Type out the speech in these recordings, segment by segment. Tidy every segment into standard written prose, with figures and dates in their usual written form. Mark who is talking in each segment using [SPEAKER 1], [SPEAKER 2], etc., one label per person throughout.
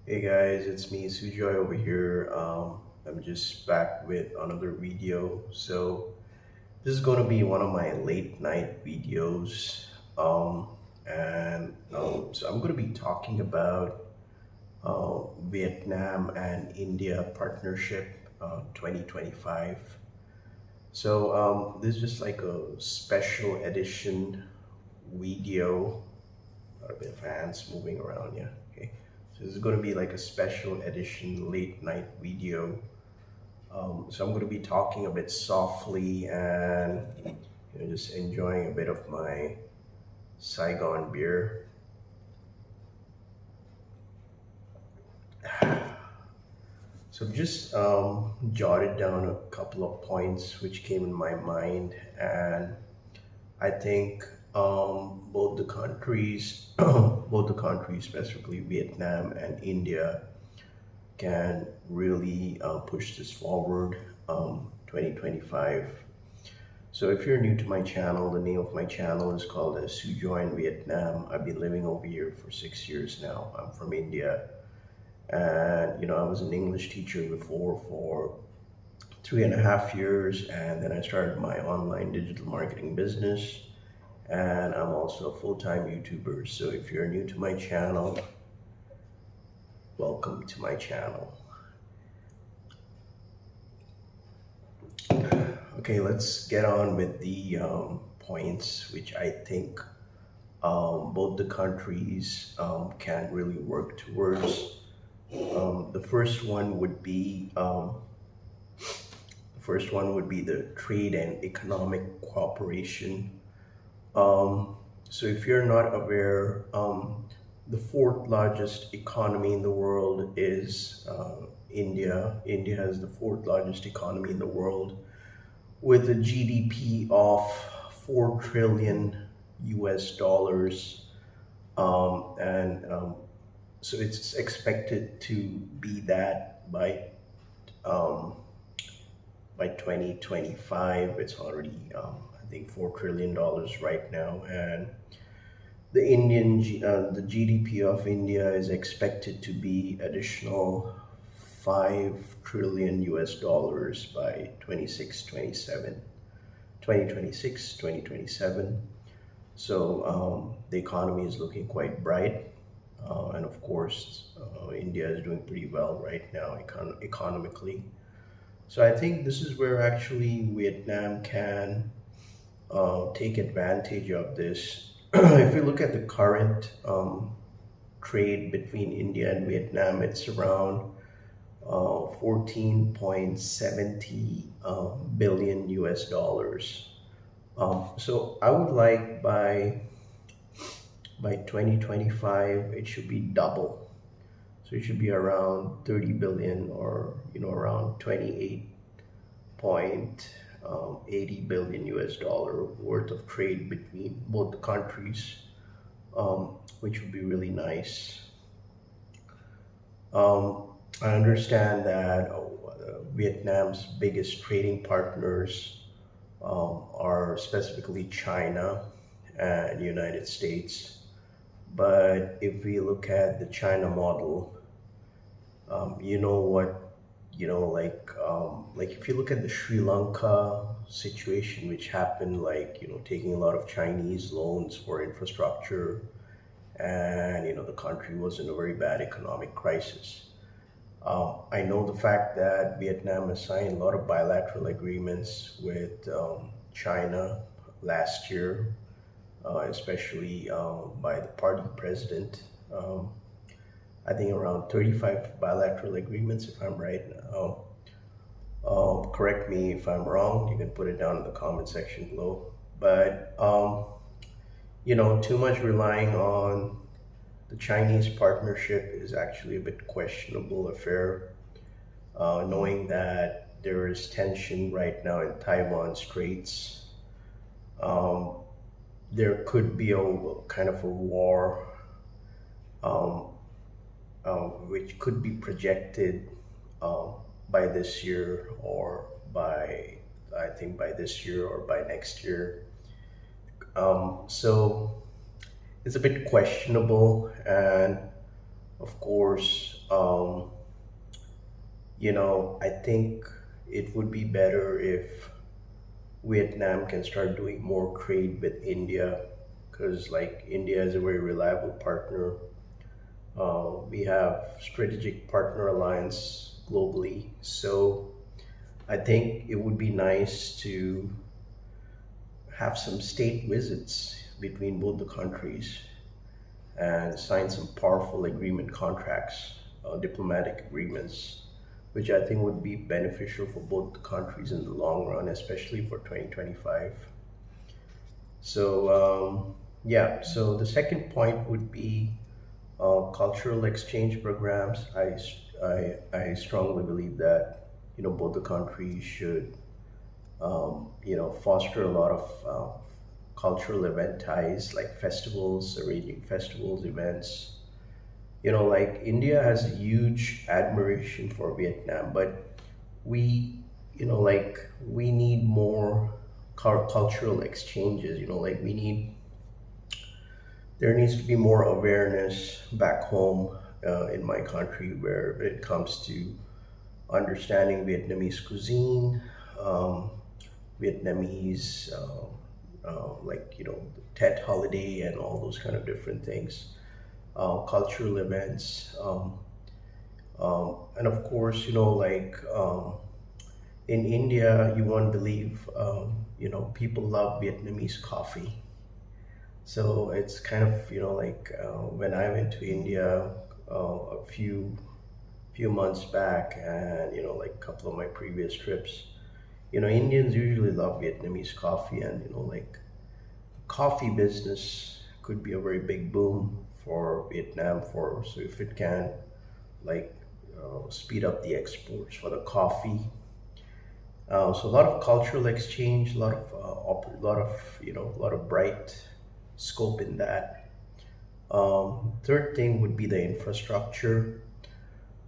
[SPEAKER 1] Hey guys, it's me, Sujoy over here. I'm just back with another video. So this is going to be one of my late night videos. So I'm going to be talking about Vietnam and India partnership 2025. This is just like a special edition video. A bit of fans moving around, yeah. Okay. So this is going to be like a special edition late night video. So I'm going to be talking a bit softly and just enjoying a bit of my Saigon beer. So I've just jotted down a couple of points which came in my mind, and I think both the countries, both the countries, specifically Vietnam and India, can really push this forward 2025. So if you're new to my channel, the name of my channel is called Sujoy in Vietnam. I've been living over here for 6 years now. I'm from India, and I was an English teacher before for 3.5 years, and then I started my online digital marketing business, and I'm also a full-time YouTuber. So if you're new to my channel, welcome to my channel. Okay, let's get on with the points which I think both the countries can really work towards. The first one would be the trade and economic cooperation. So if you're not aware, the fourth largest economy in the world is India. India has the fourth largest economy in the world with a GDP of 4 trillion US dollars. So it's expected to be that by 2025. It's already, I think, $4 trillion right now. And the GDP of India is expected to be additional 5 trillion US dollars by 2026, 2027. So the economy is looking quite bright. And of course, India is doing pretty well right now economically. So I think this is where actually Vietnam can take advantage of this. If you look at the current trade between India and Vietnam, it's around 14.70 billion US dollars. So I would like by 2025 it should be double. So it should be around 30 billion, or around 28.80 billion US dollar worth of trade between both the countries, which would be really nice. I understand that Vietnam's biggest trading partners are specifically China and United States. But if we look at the China model, like if you look at the Sri Lanka situation, which happened, taking a lot of Chinese loans for infrastructure, and the country was in a very bad economic crisis. I know the fact that Vietnam has signed a lot of bilateral agreements with China last year, especially by the party president. I think around 35 bilateral agreements, if I'm right. Correct me if I'm wrong. You can put it down in the comment section below. But too much relying on the Chinese partnership is actually a bit questionable affair, knowing that there is tension right now in Taiwan Straits. There could be a kind of a war, which could be projected by this year, or by this year or by next year. So it's a bit questionable, and of course um, I think it would be better if Vietnam can start doing more trade with India, because like India is a very reliable partner. We have strategic partner alliance globally, so I think it would be nice to have some state visits between both the countries and sign some powerful agreement contracts, diplomatic agreements, which I think would be beneficial for both the countries in the long run, especially for 2025. So, yeah, so the second point would be cultural exchange programs. I strongly believe that, both the countries should, foster a lot of cultural event ties like festivals, arranging festivals, events. Like India has a huge admiration for Vietnam, but we, like we need more cultural exchanges. Like there needs to be more awareness back home in my country where it comes to understanding Vietnamese cuisine, um, Vietnamese, like, the Tet holiday and all those kind of different things, cultural events. And of course, like in India, you won't believe, people love Vietnamese coffee. So it's kind of, like when I went to India a few months back, and like a couple of my previous trips, Indians usually love Vietnamese coffee, and like coffee business could be a very big boom for Vietnam, for so if it can like speed up the exports for the coffee. So a lot of cultural exchange, a lot of lot of a lot of bright scope in that. Third thing would be the infrastructure.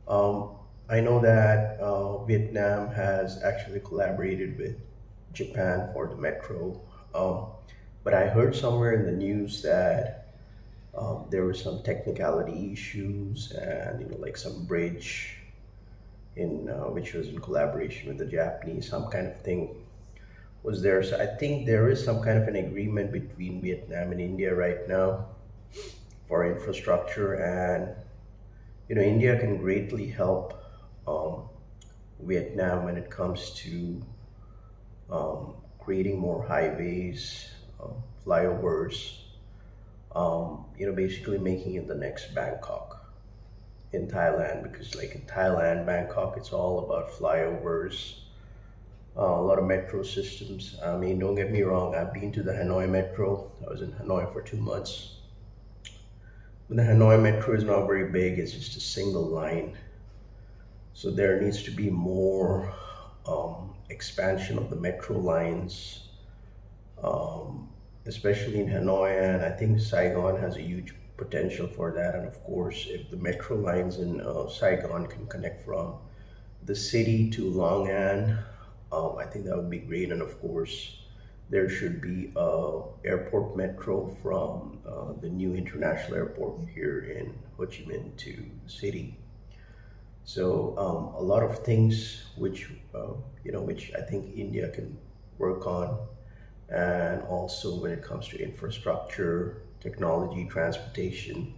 [SPEAKER 1] Um, I know that Vietnam has actually collaborated with Japan for the metro, but I heard somewhere in the news that there were some technicality issues, and like some bridge in which was in collaboration with the Japanese, some kind of thing was there. So I think there is some kind of an agreement between Vietnam and India right now for infrastructure, and India can greatly help um, Vietnam when it comes to creating more highways, flyovers, basically making it the next Bangkok in Thailand, because like in Thailand, Bangkok, it's all about flyovers, a lot of metro systems. I mean, don't get me wrong, I've been to the Hanoi metro. I was in Hanoi for 2 months. But the Hanoi metro is not very big, it's just a single line. So there needs to be more expansion of the metro lines, especially in Hanoi, and I think Saigon has a huge potential for that. And of course, if the metro lines in Saigon can connect from the city to Long An, I think that would be great. And of course, there should be a airport metro from the new international airport here in Ho Chi Minh to the city. So a lot of things which I think India can work on, and also when it comes to infrastructure, technology, transportation,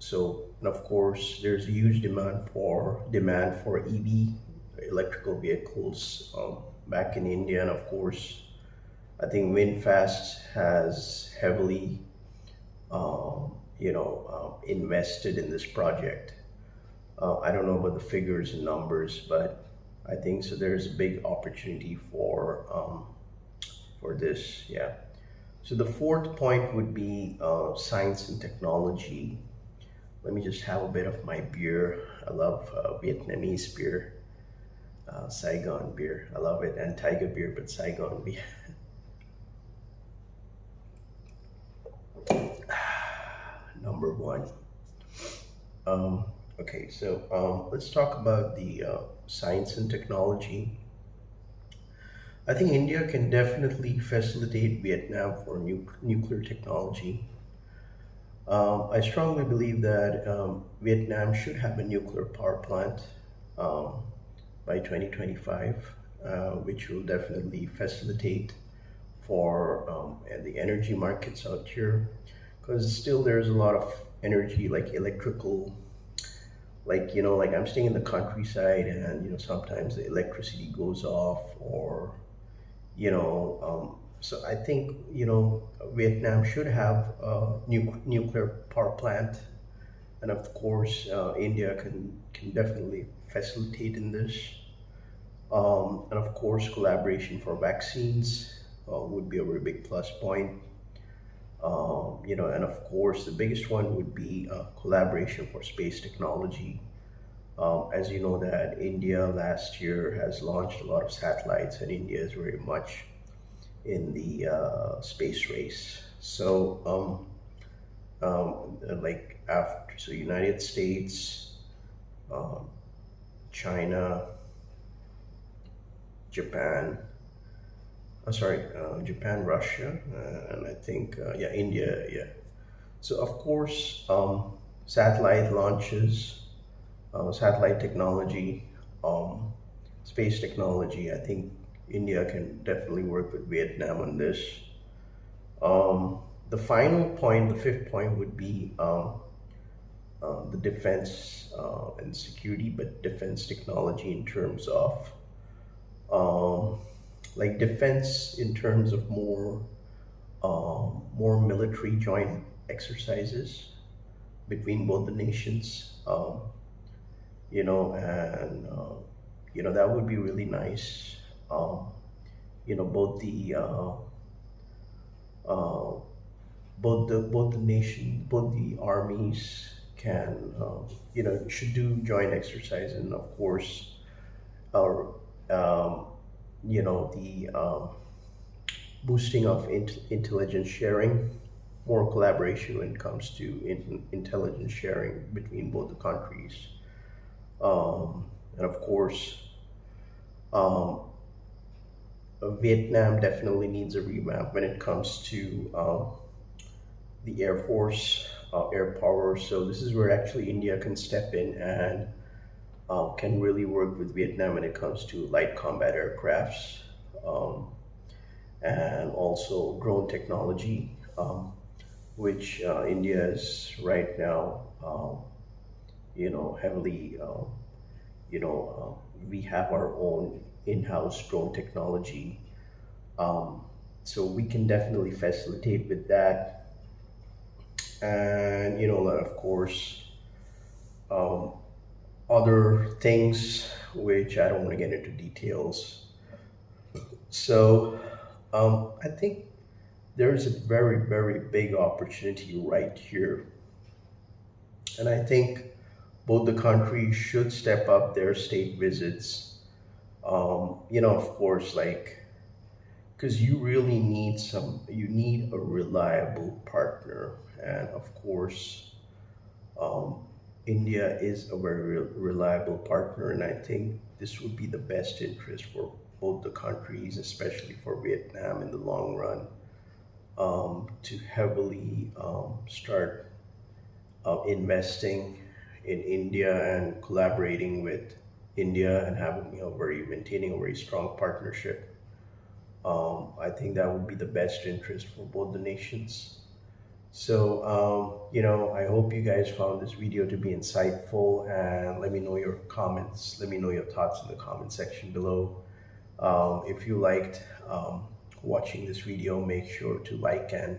[SPEAKER 1] So, and of course, there's a huge demand for EV, electrical vehicles, back in India, and of course, I think VinFast has heavily, invested in this project. I don't know about the figures and numbers, but I think so. There's a big opportunity for this. Yeah. So the fourth point would be science and technology. Let me just have a bit of my beer. I love Vietnamese beer, Saigon beer. I love it, and Tiger beer, but Saigon beer. Number one. Okay, so let's talk about the science and technology. I think India can definitely facilitate Vietnam for nuclear technology. I strongly believe that Vietnam should have a nuclear power plant um, by 2025, which will definitely facilitate for and the energy markets out here, because still there's a lot of energy like electrical, like like I'm staying in the countryside, and sometimes the electricity goes off, or so I think Vietnam should have a nuclear power plant, and of course India can definitely facilitate in this, and of course collaboration for vaccines would be a very big plus point. And of course the biggest one would be collaboration for space technology. As you know that India last year has launched a lot of satellites, and India is very much in the space race. So like after, so United States, um, China, Japan, Japan, Russia, and I think yeah, India, yeah. So of course, satellite launches, satellite technology, um, space technology. I think India can definitely work with Vietnam on this. The final point, the fifth point, would be the defense and security, but defense technology in terms of um, like defense in terms of more military joint exercises between both the nations. And that would be really nice. Um, both the uh, both the nation, both the armies can should do joint exercise, and of course our the boosting of intelligence sharing, more collaboration when it comes to intelligence sharing between both the countries, and of course um, Vietnam definitely needs a revamp when it comes to the Air Force, air power. So this is where actually India can step in and can really work with Vietnam when it comes to light combat aircrafts, um, and also drone technology, which India is right now, heavily, we have our own in-house drone technology. Um, so we can definitely facilitate with that. And, of course, um, other things which I don't want to get into details. So I think there's a very, very big opportunity right here. And I think both the countries should step up their state visits. Of course, like, because you need a reliable partner. And of course, um, India is a very reliable partner, and I think this would be the best interest for both the countries, especially for Vietnam in the long run, to heavily start investing in India and collaborating with India, and having maintaining a very strong partnership. I think that would be the best interest for both the nations. So, I hope you guys found this video to be insightful, and let me know your comments. Let me know your thoughts in the comment section below. If you liked watching this video, make sure to like and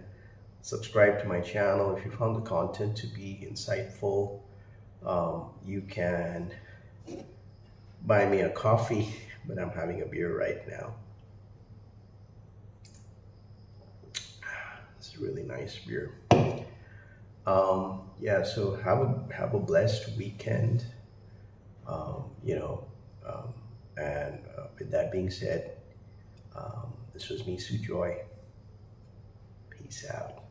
[SPEAKER 1] subscribe to my channel. If you found the content to be insightful, you can buy me a coffee, but I'm having a beer right now. It's a really nice beer. Yeah, so have a blessed weekend. Um, you know, and with that being said, this was me, Joy. Peace out.